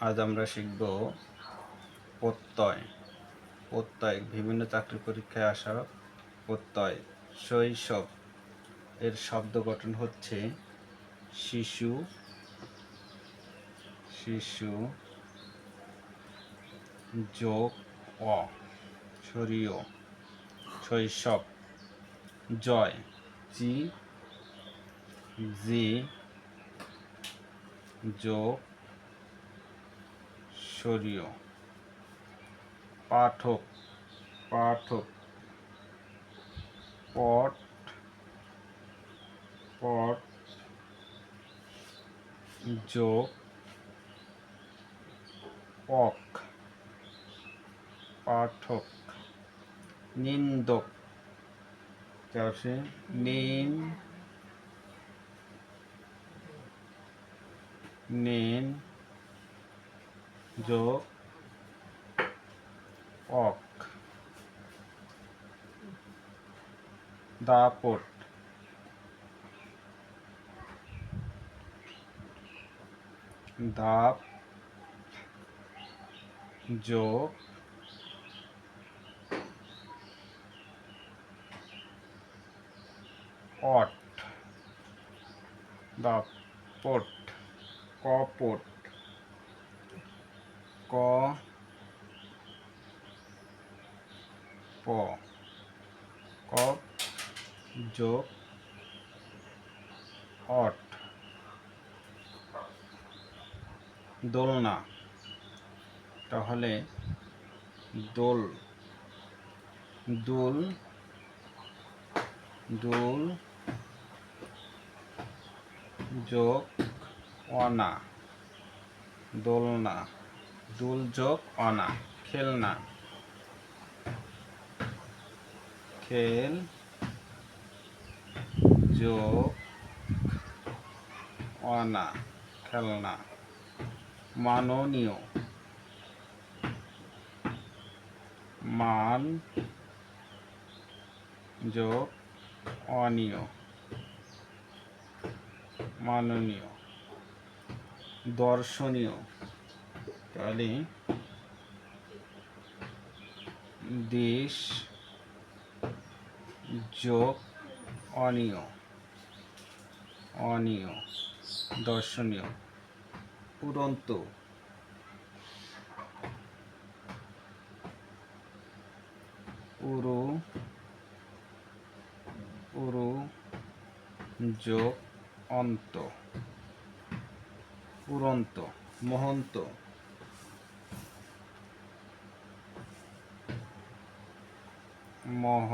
আজ আমরা শিখব প্রত্যয়। প্রত্যয় বিভিন্ন চাকরি পরীক্ষায় আসা প্রত্যয়। শৈশব এর শব্দ গঠন হচ্ছে শিশু, শিশু যোগ অ, শরীয়, শৈশব। জয়, জি জি যোগ শরীয়। পাঠক, পাঠক, পট, পট যোগ অক, পাঠক। নিন্দক, নিন, নিন যোগ অক। দাপট, দাপ যোগ অট, দাপট। কপট, ক প, কপ যোগ অট। দোলনা, তাহলে দোল, দুল, দুল যোগ অনা, দোলনা। দুল যোগ অনা। খেলনা, খেল যোগ অনা, খেলনা। মাননীয়, মান যোগ অনীয়, মাননীয়। দর্শনীয়, তাহলে দেশ যোগ অনীয়, অনীয়, দর্শনীয়। উড়ন্ত, উড়ু, উড়ু যোগ অন্ত, উড়ন্ত। মহন্ত, মহ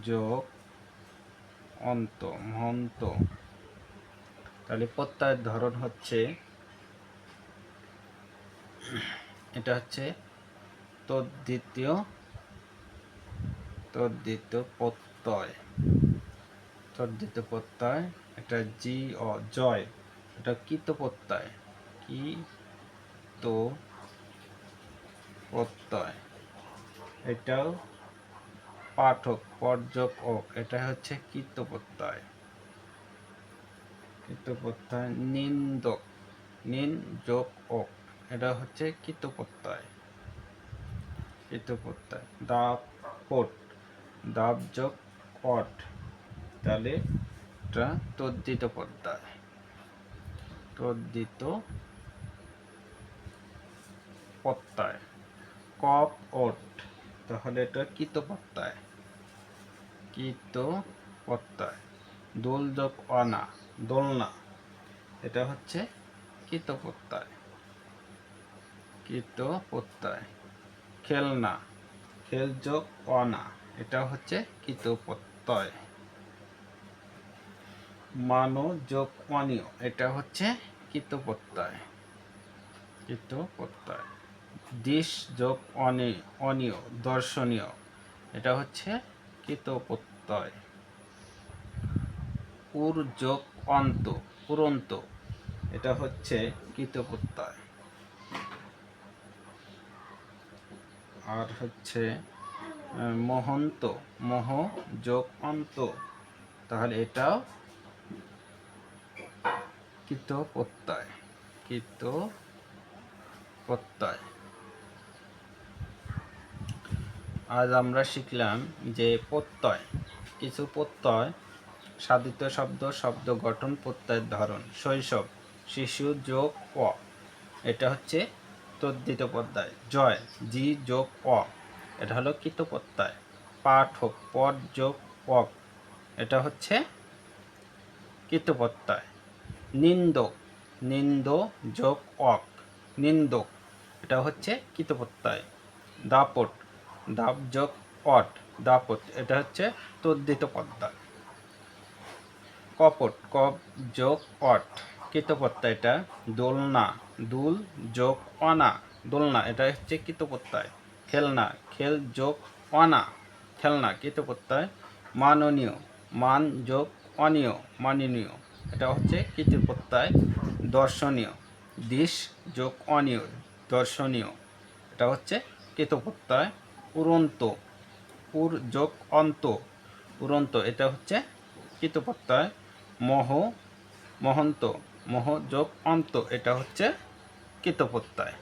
যোগ অন্ত, মহন্ত। তাহলে প্রত্যয়ের ধরন হচ্ছে, এটা হচ্ছে তদ্বিতীয়, তদ্বিতীয় প্রত্যয়, তদ্বিতীয় প্রত্যয়। এটা জি অ, জয়, এটা কৃত প্রত্যয়, কি তো প্রত্যয়। এটাও পাঠক, পর্যক ওক, এটা হচ্ছে কৃত প্রত্যয়, কৃত প্রত্যয়। নিন্দক, নিন যোগ ওক, এটা হচ্ছে কৃত প্রত্যয়, কৃত প্রত্যয়। দাপট, দাব যোগ অট, তাহলে এটা তদ্ধিত প্রত্যয়, তদ্ধিত প্রত্যয়। কপ ওট, তাহলে এটা কৃত প্রত্যয়, কৃত প্রত্যয়। দোল যোগ অনা, দোলনা, এটা হচ্ছে কৃত প্রত্যয়, কৃত প্রত্যয়। খেলনা, খেল যোগ অনা, এটা হচ্ছে কৃত প্রত্যয়। মানো যোগ অনীয়, এটা হচ্ছে কৃত প্রত্যয়, কৃত প্রত্যয়। দিশ যোগ অনীয়, দর্শনীয়, এটা হচ্ছে কৃত প্রত্যয়। উর যোগ অন্ত, উড়ন্ত, এটা হচ্ছে কৃত প্রত্যয়। আর হচ্ছে মহন্ত, মহ যোগ অন্ত, তাহলে এটাও কৃত প্রত্যয়। কৃত প্রত্যয়। আজ আমরা শিখলাম যে প্রত্যয়, কিছু প্রত্যয়, সাধিত শব্দ, শব্দ গঠন, প্রত্যয়ের ধরন। শৈশব, শিশু যোগ প, এটা হচ্ছে তদ্ধিত প্রত্যয়। জয়, জি যোগ অ, এটা হলো কৃত প্রত্যয়। পাঠক, পদ যোগ পক, এটা হচ্ছে কৃত প্রত্যয়। নিন্দক, নিন্দ যোগ অক, নিন্দক, এটা হচ্ছে কৃত প্রত্যয়। দাপট, দাপ যোগ পট, দাপট, এটা হচ্ছে তদ্ধিত প্রত্যয়। কপট, কপ যোগ পট, কৃত প্রত্যয় এটা। দোলনা, দুল যোগ অনা, দোলনা, এটা হচ্ছে কৃত প্রত্যয়। খেলনা, খেল যোগ অনা, খেলনা, কৃত প্রত্যয়। মাননীয়, মান যোগ অনীয়, মাননীয়, এটা হচ্ছে কৃত প্রত্যয়। দর্শনীয়, দিশ যোগ অনীয়, দর্শনীয়, এটা হচ্ছে কৃত প্রত্যয়। উড়ন্ত, পুর যোগ অন্ত, উড়ন্ত, এটা হচ্ছে কৃত প্রত্যয়। মহ, মহন্ত, মহ যোগ অন্ত, এটা হচ্ছে কৃত প্রত্যয়।